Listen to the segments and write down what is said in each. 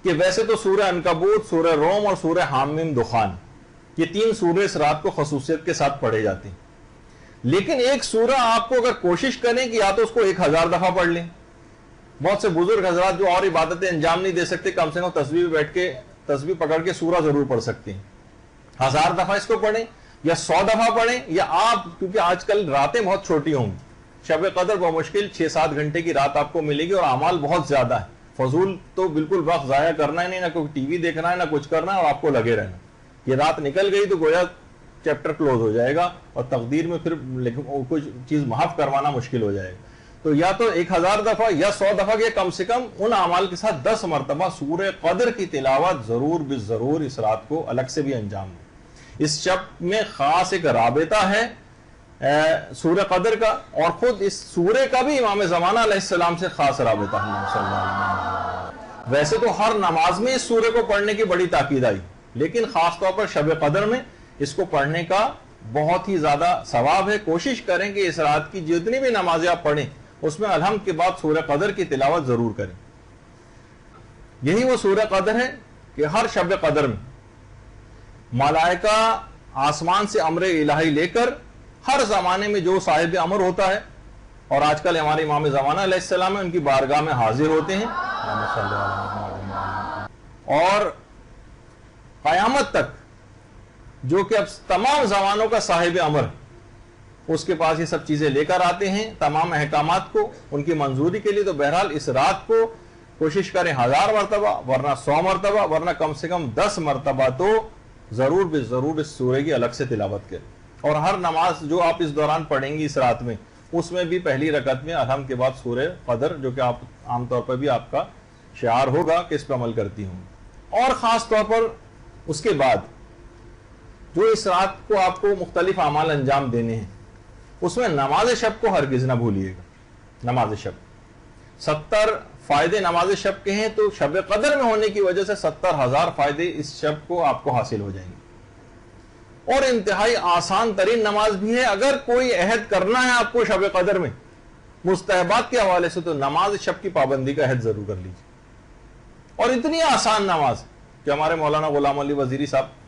کہ ویسے تو سورہ عنکبوت، سورہ روم اور سورہ حامیم دخان، یہ 3 سورے اس رات کو خصوصیت کے ساتھ پڑھے جاتے ہیں، لیکن ایک سورہ آپ کو اگر کوشش کریں کہ یا تو اس کو 1000 دفعہ پڑھ لیں، بہت سے بزرگ حضرات جو اور عبادتیں انجام نہیں دے سکتے کم سے کم تسبیح بیٹھ کے تسبیح پکڑ کے سورہ ضرور پڑھ سکتے ہیں، 1000 دفعہ اس کو پڑھیں یا 100 دفعہ پڑھیں، یا آپ کیونکہ آج کل راتیں بہت چھوٹی ہوں گی، شب قدر بمشکل 6-7 گھنٹے کی رات آپ کو ملے گی اور اعمال بہت زیادہ ہے، فضول تو بالکل وقت ضائع کرنا ہے نہیں، نہ کوئی ٹی وی دیکھنا ہے نہ کچھ کرنا ہے، اور آپ کو لگے رہنا، یہ رات نکل گئی تو گویا چیپٹر کلوز ہو جائے گا اور تقدیر میں پھر کچھ چیز محف کروانا مشکل ہو جائے گا۔ تو یا تو 1000 دفعہ یا 100 دفعہ کے کم سے کم ان اعمال کے ساتھ 10 مرتبہ سورہ قدر کی تلاوت ضرور بالضرور اس رات کو الگ سے بھی انجام دیں۔ اس شب میں خاص ایک رابطہ ہے سورہ قدر کا، اور خود اس سورہ کا بھی امام زمانہ علیہ السلام سے خاص رابطہ ہے صلی اللہ علیہ وسلم۔ ویسے تو ہر نماز میں اس سورہ کو پڑھنے کی بڑی تاکید آئی، لیکن خاص طور پر شب قدر میں اس کو پڑھنے کا بہت ہی زیادہ ثواب ہے۔ کوشش کریں کہ اس رات کی جتنی بھی نمازیں آپ پڑھیں اس میں الحمد کے بعد سورہ قدر کی تلاوت ضرور کریں۔ یہی وہ سورہ قدر ہے کہ ہر شب قدر میں ملائکہ آسمان سے امر الہی لے کر ہر زمانے میں جو صاحب امر ہوتا ہے، اور آج کل ہمارے امام زمانہ علیہ السلام ان کی بارگاہ میں حاضر ہوتے ہیں، اور قیامت تک جو کہ اب تمام زمانوں کا صاحب امر اس کے پاس یہ سب چیزیں لے کر آتے ہیں تمام احکامات کو ان کی منظوری کے لیے۔ تو بہرحال اس رات کو کوشش کریں 1000 مرتبہ ورنہ 100 مرتبہ ورنہ کم سے کم 10 مرتبہ تو ضرور بالضرور اس سورہ کی الگ سے تلاوت کریں، اور ہر نماز جو آپ اس دوران پڑھیں گی اس رات میں اس میں بھی پہلی رکعت میں الحمد کے بعد سورہ قدر، جو کہ آپ عام طور پر بھی آپ کا شعار ہوگا کہ اس پہ عمل کرتی ہوں۔ اور خاص طور پر اس کے بعد جو اس رات کو آپ کو مختلف اعمال انجام دینے ہیں اس میں نماز شب کو ہرگز نہ بھولیے گا۔ نماز شب 70 فائدے نماز شب کے ہیں، تو شب قدر میں ہونے کی وجہ سے 70,000 فائدے اس شب کو آپ کو حاصل ہو جائیں گے، اور انتہائی آسان ترین نماز بھی ہے۔ اگر کوئی عہد کرنا ہے آپ کو شب قدر میں مستحبات کے حوالے سے تو نماز شب کی پابندی کا عہد ضرور کر لیجیے، اور اتنی آسان نماز کہ ہمارے مولانا غلام علی وزیری صاحب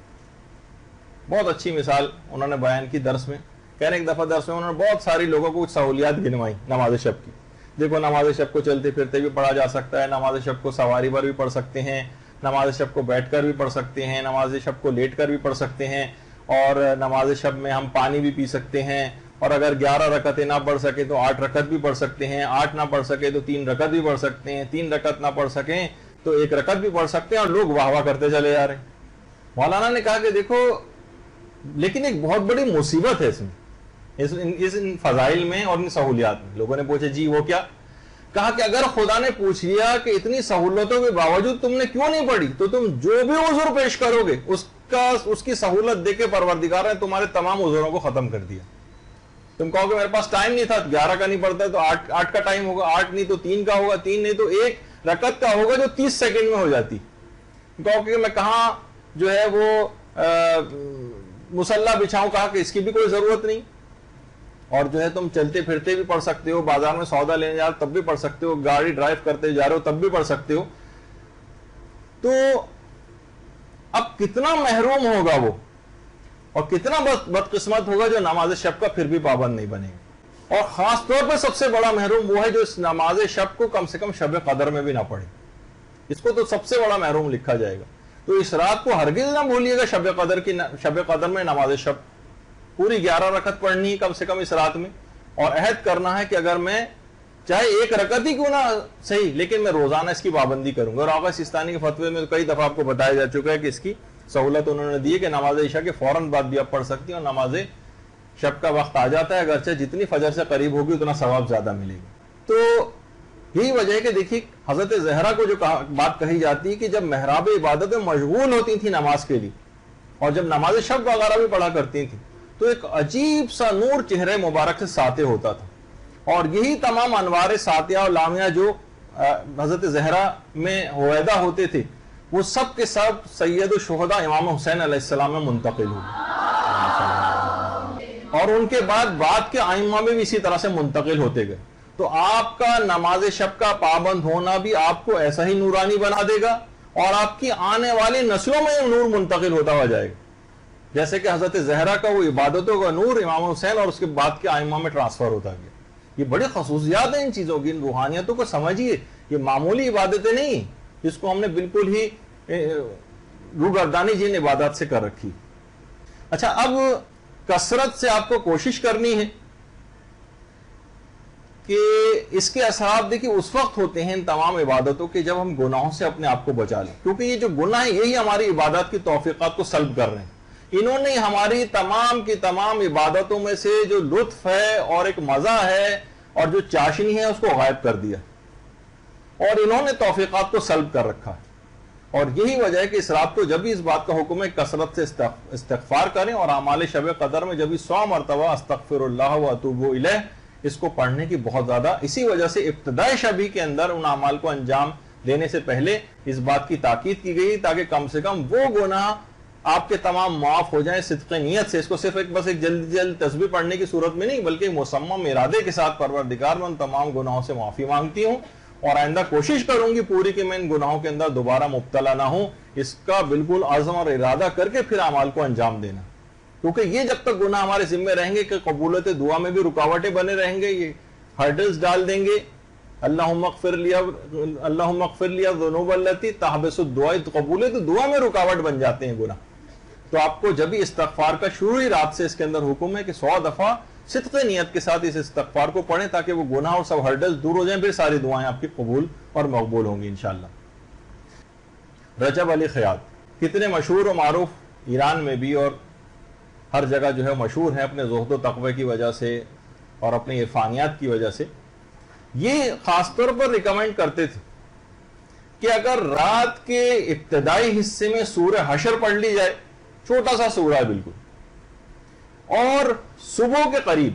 بہت اچھی مثال انہوں نے بیان کی درس میں، کہنے ایک دفعہ درس میں انہوں نے بہت ساری لوگوں کو کچھ سہولیات گنوائی نماز شب کی۔ دیکھو نماز شب کو چلتے پھرتے بھی پڑھا جا سکتا ہے، نماز شب کو سواری پر بھی پڑھ سکتے ہیں، نماز شب کو بیٹھ کر بھی پڑھ سکتے ہیں، نماز شب کو لیٹ کر بھی پڑھ سکتے ہیں، اور نماز شب میں ہم پانی بھی پی سکتے ہیں، اور اگر 11 رکعتیں نہ پڑھ سکے تو 8 رکعت بھی پڑھ سکتے ہیں، 8 نہ پڑھ سکے تو 3 رکعت بھی پڑھ سکتے ہیں، 3 رکعت نہ پڑھ سکیں تو 1 رکعت بھی پڑھ سکتے ہیں، اور لوگ واہ واہ کرتے چلے جا رہے ہیں۔ مولانا نے کہا کہ دیکھو لیکن ایک بہت بڑی مصیبت ہے اس ان فضائل میں اور ان سہولیات میں۔ لوگوں نے پوچھا جی وہ کیا؟ کہا کہ اگر خدا نے پوچھ لیا کہ اتنی سہولتوں کے باوجود تم نے کیوں نہیں پڑھی، تو تم جو بھی عذر پیش کرو گے اس کی سہولت دے کے پروردگار نے تمہارے تمام عذروں کو ختم کر دیا۔ تم کہو کہ میرے پاس ٹائم نہیں تھا، 11 کا نہیں پڑھتا تو 8 کا ٹائم ہوگا، 8 نہیں تو 3 کا ہوگا، 3 نہیں تو 1 رکعت کا ہوگا جو 30 سیکنڈ میں ہو جاتی۔ کہو کہ میں کہاں جو ہے وہ مصلی بچھاؤں، کہا کہ اس کی بھی کوئی ضرورت نہیں، اور جو ہے تم چلتے پھرتے بھی پڑھ سکتے ہو، بازار میں سودا لینے جا رہے ہو تب بھی پڑھ سکتے ہو، گاڑی ڈرائیو کرتے جا رہے ہو تب بھی پڑھ سکتے ہو۔ تو اب کتنا محروم ہوگا وہ، اور کتنا بدقسمت ہوگا جو نماز شب کا پھر بھی پابند نہیں بنے گا۔ اور خاص طور پر سب سے بڑا محروم وہ ہے جو اس نماز شب کو کم سے کم شب قدر میں بھی نہ پڑھے، اس کو تو سب سے بڑا محروم لکھا جائے گا۔ تو اس رات کو ہرگز نہ بھولیے گا شب قدر میں نماز شب پوری 11 رکعت پڑھنی ہے کم سے کم اس رات میں، اور عہد کرنا ہے کہ اگر میں چاہے 1 رکعت ہی کیوں نہ صحیح لیکن میں روزانہ اس کی پابندی کروں گا۔ اور آقا سستانی کے فتوے میں کئی دفعہ آپ کو بتایا جا چکا ہے کہ اس کی سہولت انہوں نے دی ہے کہ نماز عشاء کے فوراً بعد بھی آپ پڑھ سکتی ہیں، اور نماز شب کا وقت آ جاتا ہے اگرچہ جتنی فجر سے قریب ہوگی اتنا ثواب زیادہ ملے گا۔ تو یہی وجہ ہے کہ دیکھیے حضرت زہرا کو جو بات کہی جاتی ہے کہ جب محراب عبادت میں مشغول ہوتی تھی نماز کے لیے، اور جب نماز شب وغیرہ بھی پڑھا کرتی تھی تو ایک عجیب سا نور چہرے مبارک سے ساطع ہوتا تھا، اور یہی تمام انوار ساتیہ اور لامیہ جو حضرت زہرا میں ہویدہ ہوتے تھے وہ سب کے سب سید الشہداء امام حسین علیہ السلام میں منتقل ہوئے، اور ان کے بعد کے ائمہ میں بھی اسی طرح سے منتقل ہوتے گئے۔ تو آپ کا نماز شب کا پابند ہونا بھی آپ کو ایسا ہی نورانی بنا دے گا، اور آپ کی آنے والی نسلوں میں نور منتقل ہوتا ہوا جائے گا، جیسے کہ حضرت زہرا کا وہ عبادتوں کا نور امام حسین اور اس کے بعد کے ائمہ میں ٹرانسفر ہوتا گیا۔ یہ بڑی خصوصیات ہیں ان چیزوں کی، ان روحانیتوں کو سمجھیے، یہ معمولی عبادتیں نہیں جس کو ہم نے بالکل ہی روگردانی جن عبادات سے کر رکھی۔ اچھا، اب کثرت سے آپ کو کوشش کرنی ہے کہ اس کے اثرات دیکھیں اس وقت ہوتے ہیں ان تمام عبادتوں کے جب ہم گناہوں سے اپنے آپ کو بچا لیں، کیونکہ یہ جو گناہ ہیں یہی ہماری عبادات کی توفیقات کو سلب کر رہے ہیں۔ انہوں نے ہماری تمام کی تمام عبادتوں میں سے جو لطف ہے اور ایک مزہ ہے اور جو چاشنی ہے اس کو غائب کر دیا، اور انہوں نے توفیقات کو سلب کر رکھا ہے۔ اور یہی وجہ ہے کہ اس رات کو جب بھی اس بات کا حکم ہے کثرت سے استغفار کریں، اور اعمال شب قدر میں جب بھی 100 مرتبہ استغفر اللہ و اتوب الیہ اس کو پڑھنے کی بہت زیادہ، اسی وجہ سے ابتدائی شبی کے اندر ان اعمال کو انجام دینے سے پہلے اس بات کی تاکید کی گئی تاکہ کم سے کم وہ گناہ آپ کے تمام معاف ہو جائیں صدق نیت سے۔ اس کو صرف بس ایک جلد تسبیح پڑھنے کی صورت میں نہیں، بلکہ مصمم ارادے کے ساتھ پروردگار میں ان تمام گناہوں سے معافی مانگتی ہوں، اور آئندہ کوشش کروں گی پوری کہ میں ان گناہوں کے اندر دوبارہ مبتلا نہ ہوں۔ اس کا بالکل عزم اور ارادہ کر کے پھر اعمال کو انجام دینا، کیونکہ یہ جب تک گناہ ہمارے ذمہ رہیں گے کہ قبولیت دعا میں بھی رکاوٹیں بنے رہیں گے، یہ ہرڈلز ڈال دیں گے۔ اللہم اغفر لیا الذنوب التی تحبس الدعاء، قبولیت دعا میں رکاوٹ بن جاتے ہیں گناہ۔ تو آپ کو جب بھی استغفار کا شروع ہی رات سے اس کے اندر حکم ہے کہ 100 دفعہ صدق نیت کے ساتھ اس استغفار کو پڑھیں تاکہ وہ گناہ اور سب ہرڈلز دور ہو جائیں، پھر ساری دعائیں آپ کی قبول اور مقبول ہوں گی انشاءاللہ۔ رجب علی خیاط کتنے مشہور و معروف ایران میں بھی اور ہر جگہ جو ہے مشہور ہیں اپنے زہد و تقوی کی وجہ سے اور اپنی عرفانیات کی وجہ سے، یہ خاص طور پر ریکمینڈ کرتے تھے کہ اگر رات کے ابتدائی حصے میں سورہ حشر پڑھ لی جائے، چھوٹا سا سورہ ہے بالکل، اور صبح کے قریب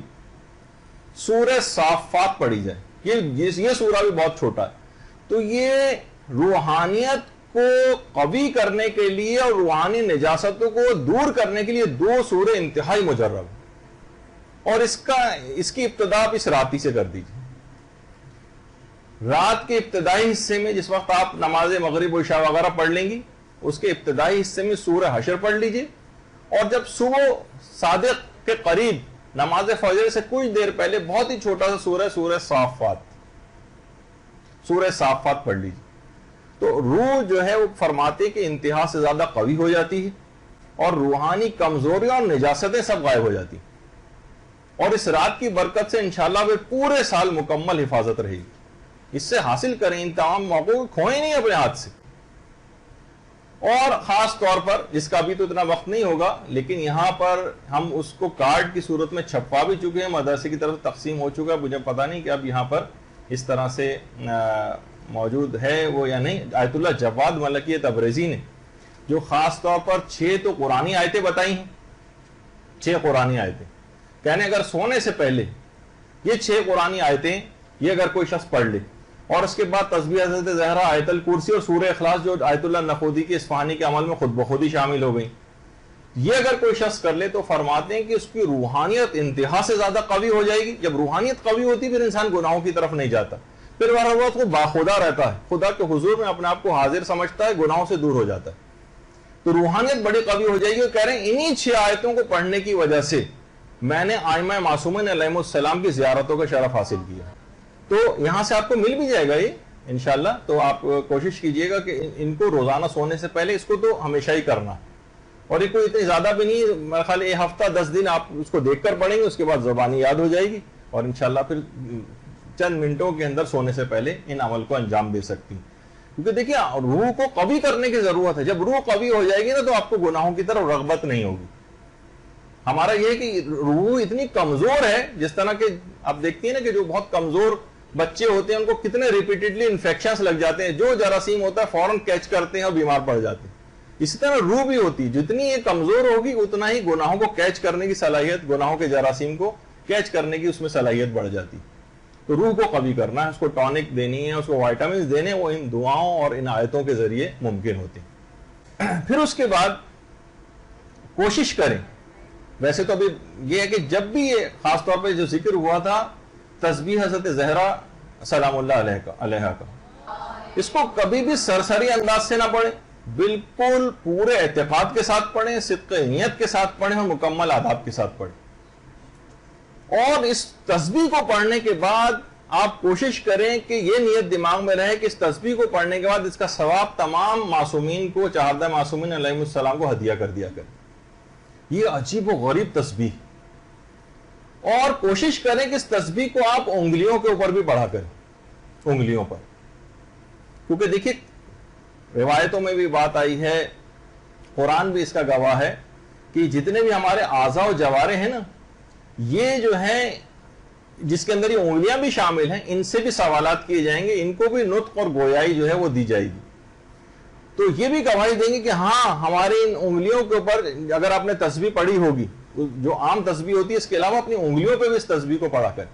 سورہ صافات پڑھی جائے، یہ سورہ بھی بہت چھوٹا ہے، تو یہ روحانیت کو قوی کرنے کے لیے اور روحانی نجاستوں کو دور کرنے کے لیے 2 سورے انتہائی مجرب ہیں، اور اس کی ابتدا آپ اس راتی سے کر دیجیے۔ رات کے ابتدائی حصے میں جس وقت آپ نماز مغرب و عشاء وغیرہ پڑھ لیں گی، اس کے ابتدائی حصے میں سورہ حشر پڑھ لیجیے، اور جب صبح صادق کے قریب نماز فجر سے کچھ دیر پہلے بہت ہی چھوٹا سا سورہ صافات پڑھ لیجیے، تو روح جو ہے وہ فرماتے کہ انتہا سے زیادہ قوی ہو جاتی ہے، اور روحانی کمزوریاں اور نجاستیں سب غائب ہو جاتی ہیں، اور اس رات کی برکت سے انشاءاللہ پھر پورے سال مکمل حفاظت رہے گی۔ اس سے حاصل کریں، ان تمام موقعوں کو کھوئیں نہیں اپنے ہاتھ سے۔ اور خاص طور پر جس کا بھی تو اتنا وقت نہیں ہوگا، لیکن یہاں پر ہم اس کو کارڈ کی صورت میں چھپوا بھی چکے ہیں، مدرسے کی طرف تقسیم ہو چکا ہے، مجھے پتا نہیں کہ اب یہاں پر اس طرح سے موجود ہے وہ یا نہیں۔ آیت اللہ جواد ملکی تبریزی نے جو خاص طور پر 6 تو قرآنی آیتیں بتائی ہیں، 6 قرآنی آیتیں، کہنے اگر سونے سے پہلے یہ 6 قرآنی آیتیں یہ اگر کوئی شخص پڑھ لے، اور اس کے بعد تسبیح حضرت زہرا، آیت الکرسی اور سورہ اخلاص جو آیت اللہ نخودی کی اصفہانی کے عمل میں خود بخود ہی شامل ہو گئی، یہ اگر کوئی شخص کر لے تو فرماتے ہیں کہ اس کی روحانیت انتہا سے زیادہ قوی ہو جائے گی۔ جب روحانیت قوی ہوتی پھر انسان گناہوں کی طرف نہیں جاتا، پھر ہر وقت وہ باخدا رہتا ہے، خدا کے حضور میں اپنے آپ کو حاضر سمجھتا ہے، گناہوں سے دور ہو جاتا ہے، تو روحانیت بڑی قوی ہو جائے گی۔ وہ کہہ رہے ہیں انہی 6 آیتوں کو پڑھنے کی وجہ سے میں نے ائمہ معصومین علیہم السلام کی زیارتوں کا شرف حاصل کیا، تو یہاں سے آپ کو مل بھی جائے گا یہ انشاءاللہ۔ تو آپ کوشش کیجئے گا کہ ان کو روزانہ سونے سے پہلے اس کو تو ہمیشہ ہی کرنا، اور یہ کوئی اتنی زیادہ بھی نہیں، میرا خیال ایک ہفتہ 10 دن آپ اس کو دیکھ کر پڑھیں گے، اس کے بعد زبانی یاد ہو جائے گی، اور انشاءاللہ پھر چند منٹوں کے اندر سونے سے پہلے ان عمل کو انجام دے سکتی ہیں۔ کیونکہ دیکھیے روح کو قوی کرنے کی ضرورت ہے، جب روح قوی ہو جائے گی نا تو آپ کو گناہوں کی طرف رغبت نہیں ہوگی۔ ہمارا یہ کہ روح اتنی کمزور ہے، جس طرح کہ آپ دیکھتی ہیں نا کہ جو بہت کمزور بچے ہوتے ہیں ان کو کتنے ریپیٹڈلی انفیکشنز لگ جاتے ہیں، جو جراثیم ہوتا ہے فوراً کیچ کرتے ہیں اور بیمار پڑ جاتے ہیں۔ اسی طرح روح بھی ہوتی ہے، جتنی یہ کمزور ہوگی اتنا ہی گناہوں کو کیچ کرنے کی صلاحیت، گناہوں کے جراثیم کو کیچ کرنے کی اس میں صلاحیت بڑھ جاتی ہے۔ تو روح کو قوی کرنا ہے، اس کو ٹونک دینی ہے، اس کو وائٹامنز دینے، وہ ان دعاؤں اور ان آیتوں کے ذریعے ممکن ہوتے ہیں۔ پھر اس کے بعد کوشش کریں، ویسے تو ابھی یہ ہے کہ جب بھی یہ خاص طور پہ جو ذکر ہوا تھا تسبیح حضرت زہرا سلام اللہ علیہ کا، اس کو کبھی بھی سرسری انداز سے نہ پڑھیں، بالکل پورے اعتقاد کے ساتھ پڑھیں، صدق نیت کے ساتھ پڑھیں اور مکمل آداب کے ساتھ پڑھیں۔ اور اس تسبیح کو پڑھنے کے بعد آپ کوشش کریں کہ یہ نیت دماغ میں رہے کہ اس تسبیح کو پڑھنے کے بعد اس کا ثواب تمام معصومین کو، چہاردہ معصومین علیہ السلام کو ہدیہ کر دیا کریں۔ یہ عجیب و غریب تسبیح، اور کوشش کریں کہ اس تسبیح کو آپ انگلیوں کے اوپر بھی پڑھا کریں، انگلیوں پر، کیونکہ دیکھیے روایتوں میں بھی بات آئی ہے، قرآن بھی اس کا گواہ ہے کہ جتنے بھی ہمارے اعضاء و جوارے ہیں نا، یہ جو ہیں جس کے اندر یہ انگلیاں بھی شامل ہیں، ان سے بھی سوالات کیے جائیں گے، ان کو بھی نطق اور گویائی جو ہے وہ دی جائے گی۔ تو یہ بھی گواہی دیں گے کہ ہاں ہماری ان انگلیوں کے اوپر اگر آپ نے تسبیح پڑھی ہوگی، جو عام تسبیح ہوتی ہے، اس کے علاوہ اپنی انگلیوں پہ بھی اس تسبیح کو پڑھا کریں۔